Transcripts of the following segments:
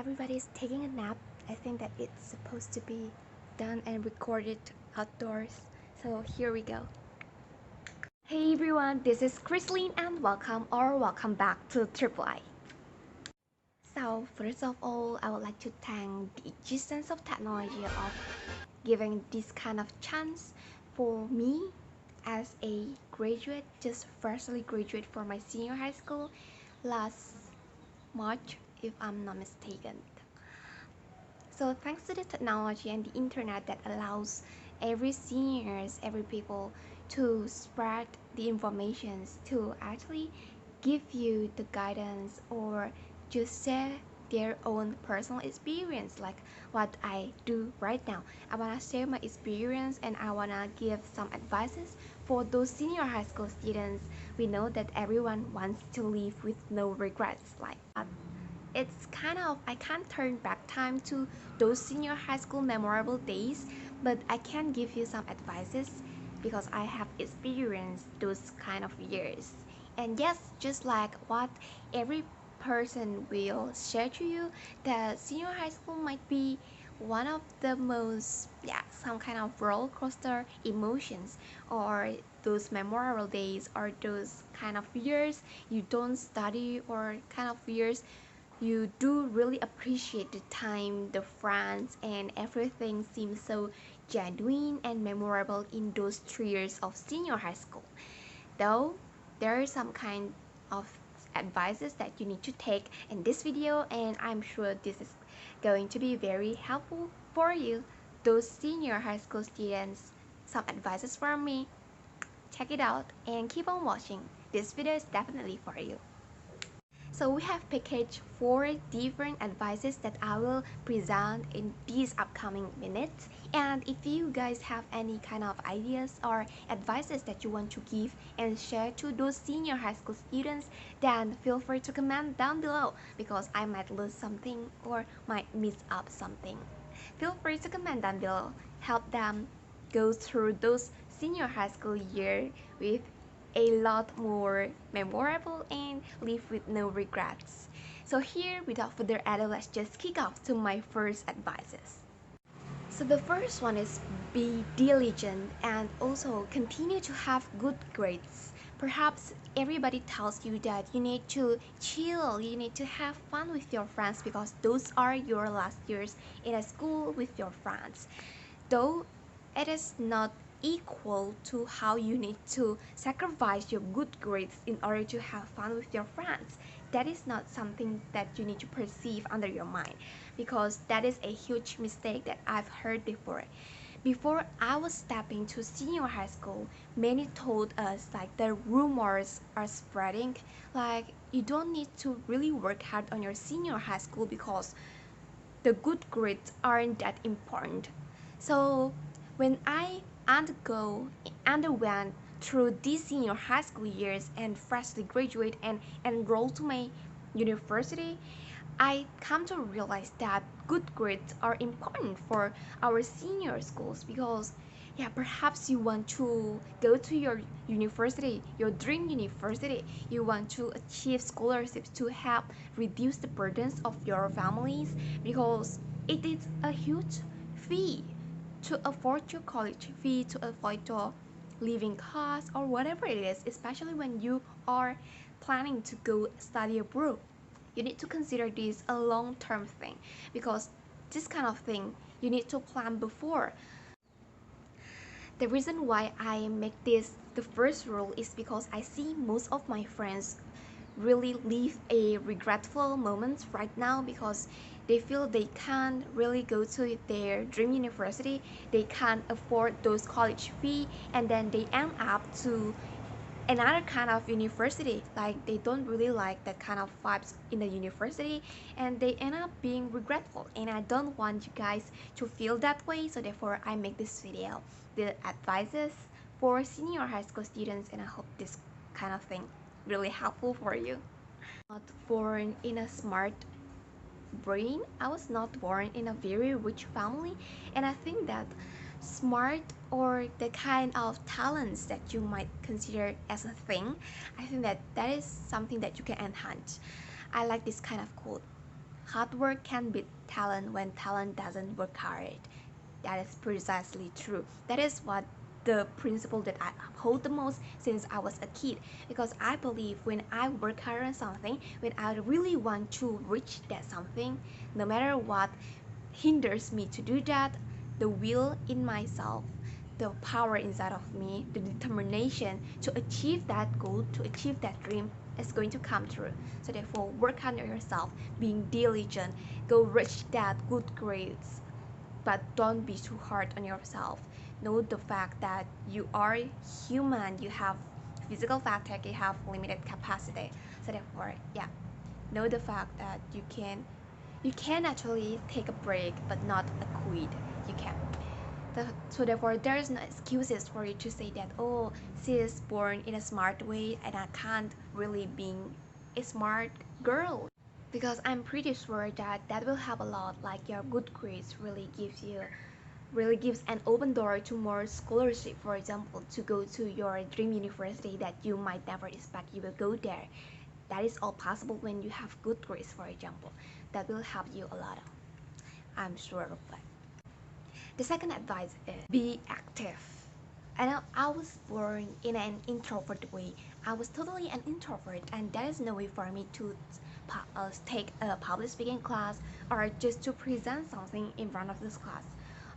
everybody's taking a nap. I think that it's supposed to be done and recorded outdoors. So here we go. Hey everyone, this is Chrisline and welcome back to TRIIIPLE. So first of all, I would like to thank the existence of technology of giving this kind of chance for me as a graduate, just freshly graduate for my senior high school last March, if I'm not mistaken. So thanks to the technology and the internet that allows every seniors, every people to spread the informations, to actually give you the guidance or just share their own personal experience, like what I do right now. I wanna share my experience and I wanna give some advices for those senior high school students. We know that everyone wants to live with no regrets, like it's kind of, I can't turn back time to those senior high school memorable days, but I can give you some advices because I have experienced those kind of years. And yes, just like what every person will share to you, that senior high school might be one of the most, some kind of roller coaster emotions, or those memorable days, or those kind of years you don't study, or kind of years you do really appreciate the time, the friends, and everything seems so genuine and memorable in those 3 years of senior high school. Though there are some kind of advices that you need to take in this video, and I'm sure this is going to be very helpful for you, those senior high school students. Some advices from me. Check it out and keep on watching. This video is definitely for you. So we have packaged 4 different advices that I will present in these upcoming minutes. And if you guys have any kind of ideas or advices that you want to give and share to those senior high school students, then feel free to comment down below, because I might lose something or might miss up something. Feel free to comment down below. Help them go through those senior high school year with a lot more memorable and live with no regrets. So here, without further ado, let's just kick off to my first advices. So the first one is be diligent and also continue to have good grades. Perhaps everybody tells you that you need to chill, you need to have fun with your friends because those are your last years in a school with your friends. Though it is not equal to how you need to sacrifice your good grades in order to have fun with your friends. That is not something that you need to perceive under your mind, because that is a huge mistake that I've heard before. Before I was stepping to senior high school, many told us like the rumors are spreading, like you don't need to really work hard on your senior high school because the good grades aren't that important. So when I underwent through these senior high school years and freshly graduate and enroll to my university, I come to realize that good grades are important for our senior schools, because perhaps you want to go to your university, your dream university. You want to achieve scholarships to help reduce the burdens of your families, because it is a huge fee to afford your college fee, to afford your living costs, or whatever it is, especially when you are planning to go study abroad. You need to consider this a long-term thing, because this kind of thing you need to plan before. The reason why I make this the first rule is because I see most of my friends really live a regretful moments right now, because they feel they can't really go to their dream university, they can't afford those college fee, and then they end up to another kind of university, like they don't really like that kind of vibes in the university, and they end up being regretful, and I don't want you guys to feel that way. So therefore I make this video, the advices for senior high school students, and I hope this kind of thing really helpful for you. Not born in a smart brain, I was not born in a very rich family, and I think that smart, or the kind of talents that you might consider as a thing, I think that that is something that you can enhance. I like this kind of quote. hard work can beat talent when talent doesn't work hard. That is precisely true. That is what the principle that I uphold the most since I was a kid, because I believe when I work hard on something, when I really want to reach that something, no matter what hinders me to do that, the will in myself, the power inside of me, the determination to achieve that goal, to achieve that dream is going to come true. So therefore, work on yourself, being diligent, go reach that good grades, but don't be too hard on yourself. Know the fact that you are human, you have physical fatigue, you have limited capacity. So therefore, yeah, know the fact that you can actually take a break but not a quit. You can. So therefore, there is no excuses for you to say that, oh, she is born in a smart way and I can't really be a smart girl, because I'm pretty sure that that will help a lot. Like your good grades really gives an open door to more scholarship, for example, to go to your dream university that you might never expect you will go there. That is all possible when you have good grades, for example. That will help you a lot. I'm sure of that. The second advice is be active. I know I was born in an introvert way. I was totally an introvert, and there is no way for me to take a public speaking class or just to present something in front of this class.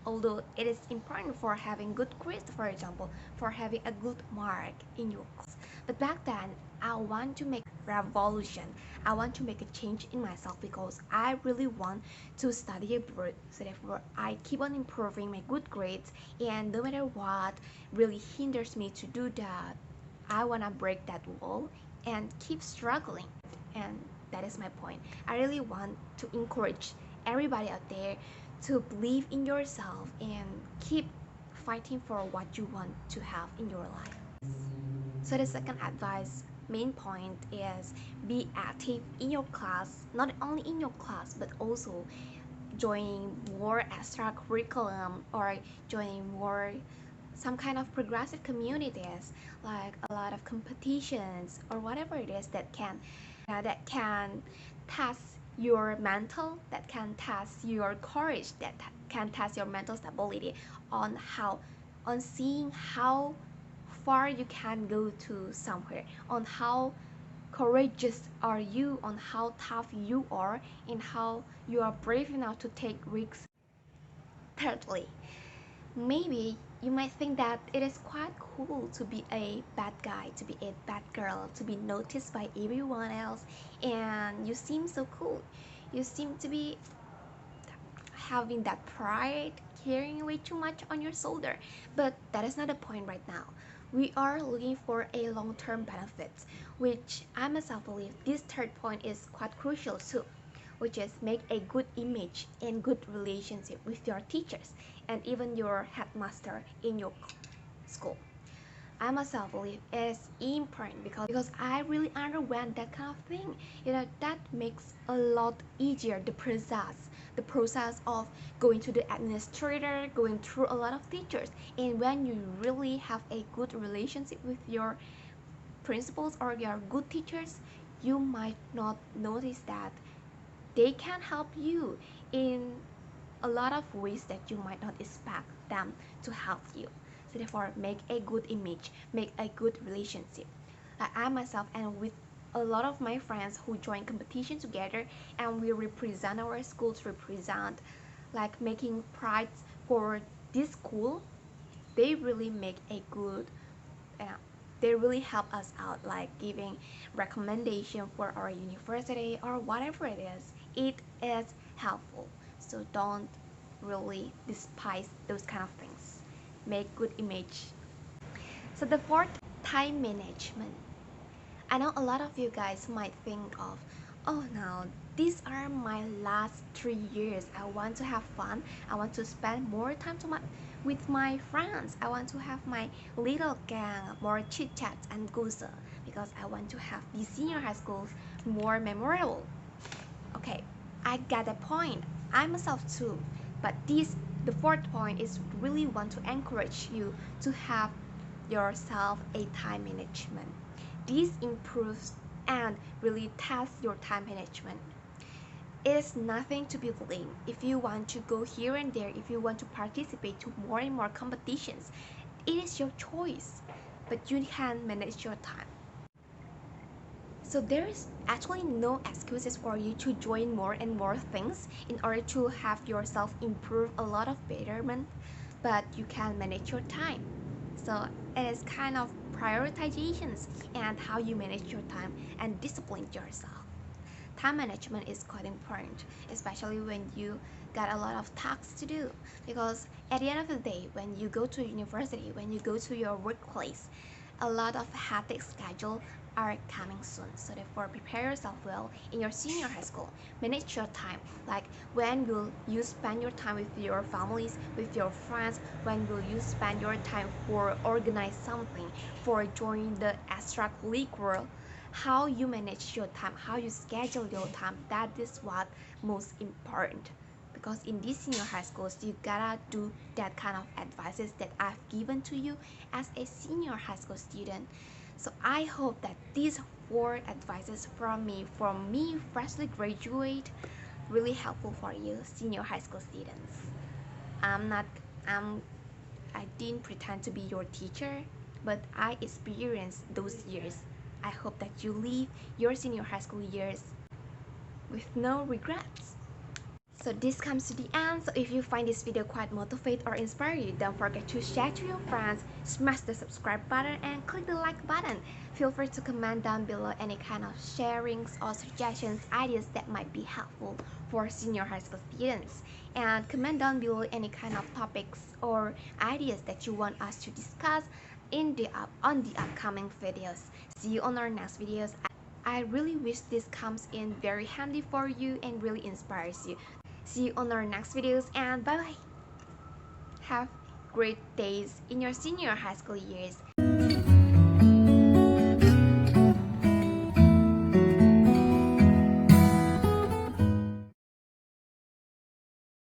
Although it is important for having good grades, for example, for having a good mark in your class. But back then, I want to make revolution. I want to make a change in myself because I really want to study abroad. So therefore, I keep on improving my good grades, and no matter what really hinders me to do that, I want to break that wall and keep struggling. And that is my point. I really want to encourage everybody out there to believe in yourself and keep fighting for what you want to have in your life. So the second advice, main point, is be active in your class, not only in your class but also joining more extra curriculum or joining more some kind of progressive communities, like a lot of competitions or whatever it is that can test your mental, that can test your courage, that can test your mental stability on seeing how far you can go to somewhere, on how courageous are you, on how tough you are, and how you are brave enough to take risks. Thirdly, maybe you might think that it is quite cool to be a bad guy, to be a bad girl, to be noticed by everyone else, and you seem so cool. You seem to be having that pride, carrying way too much on your shoulder. But that is not the point right now. We are looking for a long-term benefit, which I myself believe this third point is quite crucial too, which is make a good image and good relationship with your teachers and even your headmaster in your school. I myself believe is important because I really underwent that kind of thing. That makes a lot easier the process of going to the administrator, going through a lot of teachers. And when you really have a good relationship with your principals or your good teachers, you might not notice that they can help you in a lot of ways that you might not expect them to help you. So therefore, make a good image, make a good relationship. Like I myself and with a lot of my friends who join competition together, and we represent our schools, represent like making pride for this school. They really make a good uh, they really help us out, like giving recommendation for our university or whatever it is. It is helpful, so don't really despise those kind of things. Make good image. So the fourth, time management. I know a lot of you guys might think of, oh no, these are my last 3 years. I want to have fun. I want to spend more time with my friends. I want to have my little gang, more chit chats and gossip, because I want to have the senior high schools more memorable. Okay, I get the point. I myself too. But the fourth point is really want to encourage you to have yourself a time management. This improves and really tests your time management. It is nothing to be blamed. If you want to go here and there, if you want to participate to more and more competitions, it is your choice, but you can manage your time. So there is actually no excuses for you to join more and more things in order to have yourself improve a lot of betterment, but you can manage your time. So it is kind of prioritizations and how you manage your time and discipline yourself. Time management is quite important, especially when you got a lot of tasks to do, because at the end of the day, when you go to university, when you go to your workplace, a lot of hectic schedule are coming soon. So therefore, prepare yourself well in your senior high school. Manage your time. Like, when will you spend your time with your families, with your friends? When will you spend your time for organize something, for joining the extracurricular? How you manage your time, how you schedule your time, that is what most important. Because in these senior high schools, you gotta do that kind of advices that I've given to you as a senior high school student. So I hope that these 4 advices from me freshly graduate, really helpful for you senior high school students. I'm not I'm I didn't pretend to be your teacher, but I experienced those years. I hope that you leave your senior high school years with no regrets. So this comes to the end. So if you find this video quite motivate or inspire you, don't forget to share to your friends, smash the subscribe button and click the like button. Feel free to comment down below any kind of sharings or suggestions, ideas that might be helpful for senior high school students. And comment down below any kind of topics or ideas that you want us to discuss on the upcoming videos. See you on our next videos. I really wish this comes in very handy for you and really inspires you. See you on our next videos and bye bye. Have great days in your senior high school years.